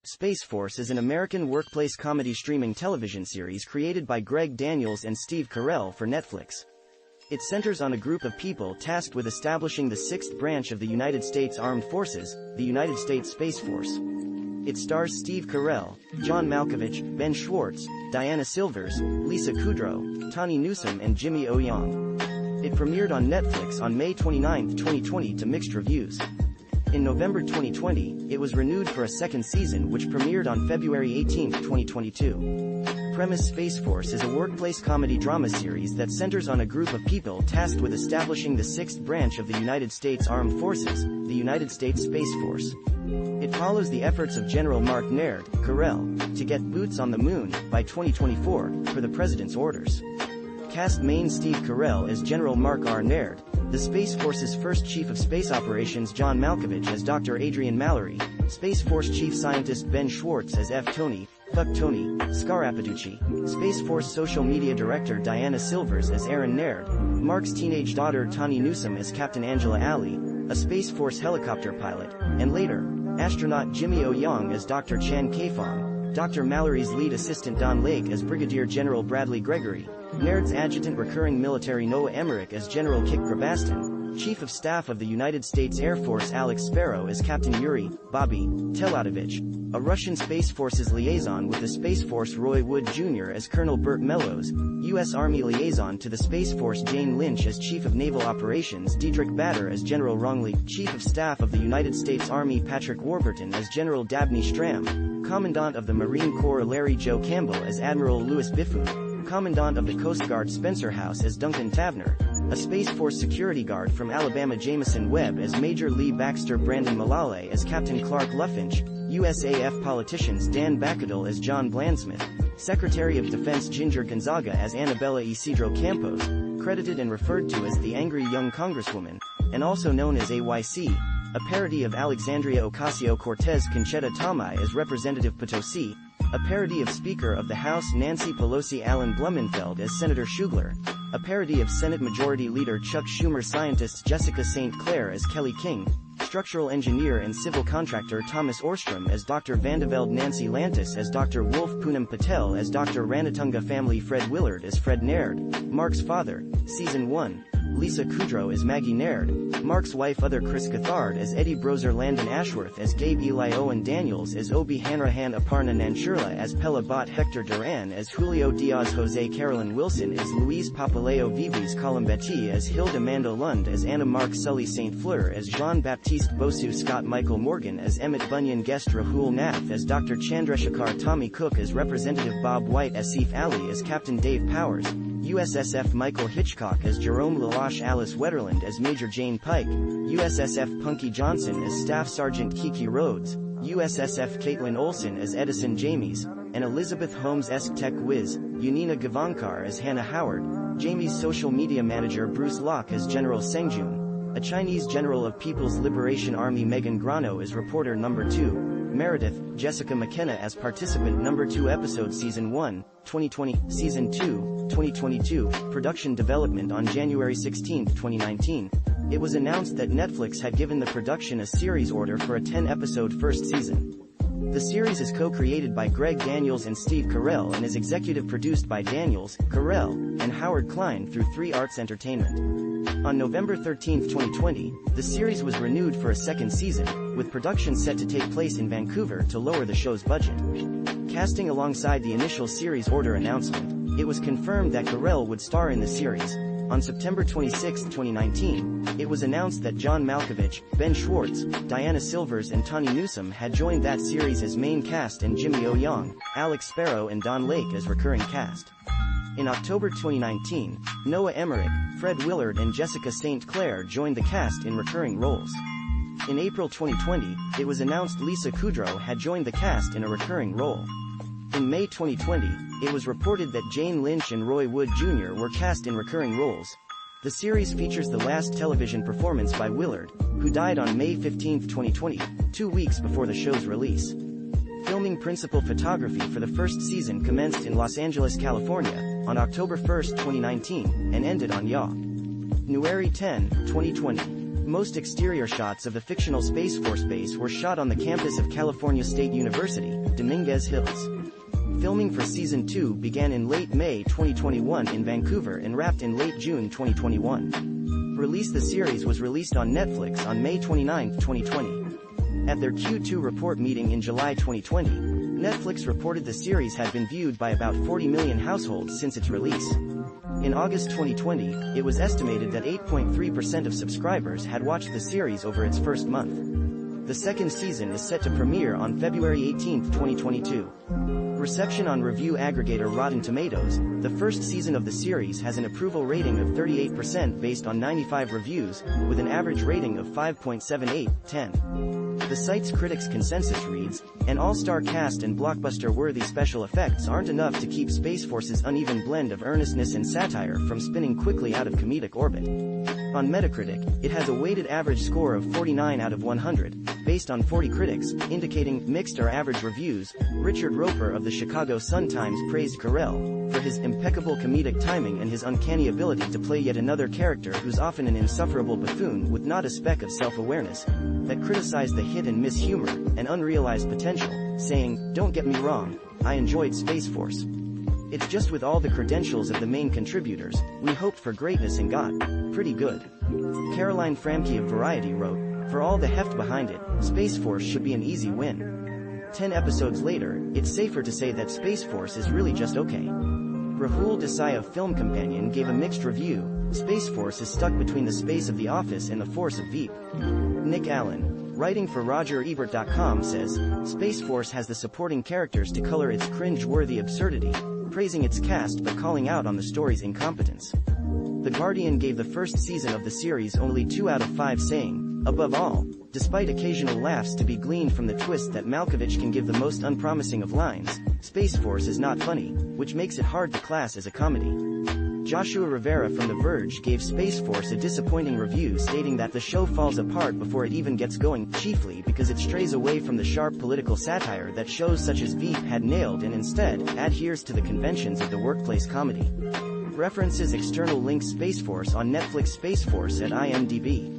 Space Force is an American workplace comedy streaming television series created by Greg Daniels and Steve Carell for Netflix. It centers on a group of people tasked with establishing the sixth branch of the United States Armed Forces, the United States Space Force. It stars Steve Carell, John Malkovich, Ben Schwartz, Diana Silvers, Lisa Kudrow, Tawny Newsome and Jimmy O. Yang. It premiered on Netflix on May 29, 2020 to mixed reviews. In November 2020, it was renewed for a second season which premiered on February 18, 2022. Premise: Space Force is a workplace comedy drama series that centers on a group of people tasked with establishing the sixth branch of the United States Armed Forces, the United States Space Force. It follows the efforts of General Mark Nerd, Carell, to get boots on the moon, by 2024, for the President's orders. Cast: main Steve Carell as General Mark R. Nerd, the Space Force's first Chief of Space Operations John Malkovich as Dr. Adrian Mallory, Space Force Chief Scientist Ben Schwartz as F. Tony, Fuck Tony, Scarapaducci, Space Force Social Media Director Diana Silvers as Aaron Nerd, Mark's teenage daughter Tawny Newsome as Captain Angela Alley, a Space Force helicopter pilot, and later, astronaut Jimmy O. Yang as Dr. Chan Kaifong, Dr. Mallory's lead assistant Don Lake as Brigadier General Bradley Gregory, Nerd's adjutant recurring military Noah Emmerich as General Kit Grabaston, Chief of Staff of the United States Air Force Alex Sparrow as Captain Yuri, Bobby, Telatovich, a Russian Space Force's liaison with the Space Force Roy Wood Jr. as Colonel Burt Mellows, U.S. Army liaison to the Space Force Jane Lynch as Chief of Naval Operations Diedrich Bader as General Rongley, Chief of Staff of the United States Army Patrick Warburton as General Dabney Stram, Commandant of the Marine Corps Larry Joe Campbell as Admiral Louis Biffo, Commandant of the Coast Guard Spencer House as Duncan Tavner, a Space Force security guard from Alabama Jameson Webb as Major Lee Baxter, Brandon Malale as Captain Clark Luffinch, USAF politicians Dan Bacadil as John Blandsmith, Secretary of Defense Ginger Gonzaga as Annabella Isidro Campos, credited and referred to as the Angry Young Congresswoman, and also known as AYC, a parody of Alexandria Ocasio-Cortez Conchetta Tamay as Representative Potosi, a parody of Speaker of the House Nancy Pelosi Alan Blumenfeld as Senator Schugler, a parody of Senate Majority Leader Chuck Schumer, scientists Jessica St. Clair as Kelly King, structural engineer and civil contractor Thomas Orstrom as Dr. Vandeveld, Nancy Lantis as Dr. Wolf, Poonam Patel as Dr. Ranatunga family, Fred Willard as Fred Nerd, Mark's father, Season 1, Lisa Kudrow as Maggie Nerd, Mark's wife other Chris Cathard as Eddie Brozer, Landon Ashworth as Gabe, Eli Owen Daniels as Obi Hanrahan, Aparna Nancherla as Pella Bott, Hector Duran as Julio Diaz, Jose Carolyn Wilson as Luis Papaleo, Vivis Colombetti as Hilda Manda Lund as Anna, Mark Sully St. Fleur as Jean-Baptiste Bosu, Scott Michael Morgan as Emmett Bunyan, guest Rahul Nath as Dr. Chandrasekhar, Tommy Cook as Representative Bob White, Asif Ali as Captain Dave Powers, USSF Michael Hitchcock as Jerome Lalache, Alice Wetterland as Major Jane Pike, USSF Punky Johnson as Staff Sergeant Kiki Rhodes, USSF Caitlin Olsen as Edison Jamies, and Elizabeth Holmes-esque tech whiz, Yunina Gavankar as Hannah Howard, Jamie's social media manager Bruce Locke as General Sengjun, a Chinese general of People's Liberation Army Megan Grano as reporter number 2, Meredith, Jessica McKenna as participant number 2, episode Season 1, 2020, Season 2, 2022, production development on January 16, 2019. It was announced that Netflix had given the production a series order for a 10-episode first season. The series is co-created by Greg Daniels and Steve Carell and is executive produced by Daniels, Carell, and Howard Klein through 3 Arts Entertainment. On November 13, 2020, the series was renewed for a second season, with production set to take place in Vancouver to lower the show's budget. Casting alongside the initial series order announcement, it was confirmed that Carell would star in the series. On September 26, 2019, it was announced that John Malkovich, Ben Schwartz, Diana Silvers and Tawny Newsome had joined that series as main cast and Jimmy O. Yang, Alex Sparrow and Don Lake as recurring cast. In October 2019, Noah Emmerich, Fred Willard and Jessica St. Clair joined the cast in recurring roles. In April 2020, it was announced Lisa Kudrow had joined the cast in a recurring role. In May 2020, it was reported that Jane Lynch and Roy Wood Jr. were cast in recurring roles. The series features the last television performance by Willard, who died on May 15, 2020, 2 weeks before the show's release. Filming principal photography for the first season commenced in Los Angeles, California, on October 1, 2019, and ended on January 10, 2020. Most exterior shots of the fictional Space Force base were shot on the campus of California State University, Dominguez Hills. Filming for Season 2 began in late May 2021 in Vancouver and wrapped in late June 2021. The series was released on Netflix on May 29, 2020. At their Q2 report meeting in July 2020, Netflix reported the series had been viewed by about 40 million households since its release. In August 2020, it was estimated that 8.3% of subscribers had watched the series over its first month. The second season is set to premiere on February 18, 2022. Reception on review aggregator Rotten Tomatoes, the first season of the series has an approval rating of 38% based on 95 reviews, with an average rating of 5.78/10. The site's critics' consensus reads, "An all-star cast and blockbuster-worthy special effects aren't enough to keep Space Force's uneven blend of earnestness and satire from spinning quickly out of comedic orbit." On Metacritic, it has a weighted average score of 49 out of 100, based on 40 critics, indicating mixed or average reviews. Richard Roeper of the Chicago Sun-Times praised Carell for his impeccable comedic timing and his uncanny ability to play yet another character who's often an insufferable buffoon with not a speck of self-awareness, that criticized the hit-and-miss humor and unrealized potential, saying, "Don't get me wrong, I enjoyed Space Force. It's just with all the credentials of the main contributors, we hoped for greatness and got pretty good." Caroline Framke of Variety wrote, "For all the heft behind it, Space Force should be an easy win. 10 episodes later, it's safer to say that Space Force is really just okay." Rahul Desai of Film Companion gave a mixed review. "Space Force is stuck between the space of The Office and the force of Veep." Nick Allen, writing for RogerEbert.com, says, "Space Force has the supporting characters to color its cringe-worthy absurdity, praising its cast but calling out on the story's incompetence." The Guardian gave the first season of the series only 2 out of 5, saying, "Above all, despite occasional laughs to be gleaned from the twist that Malkovich can give the most unpromising of lines, Space Force is not funny, which makes it hard to class as a comedy." Joshua Rivera from The Verge gave Space Force a disappointing review, stating that the show falls apart before it even gets going, chiefly because it strays away from the sharp political satire that shows such as Veep had nailed and instead adheres to the conventions of the workplace comedy. References external links Space Force on Netflix. Space Force at IMDb.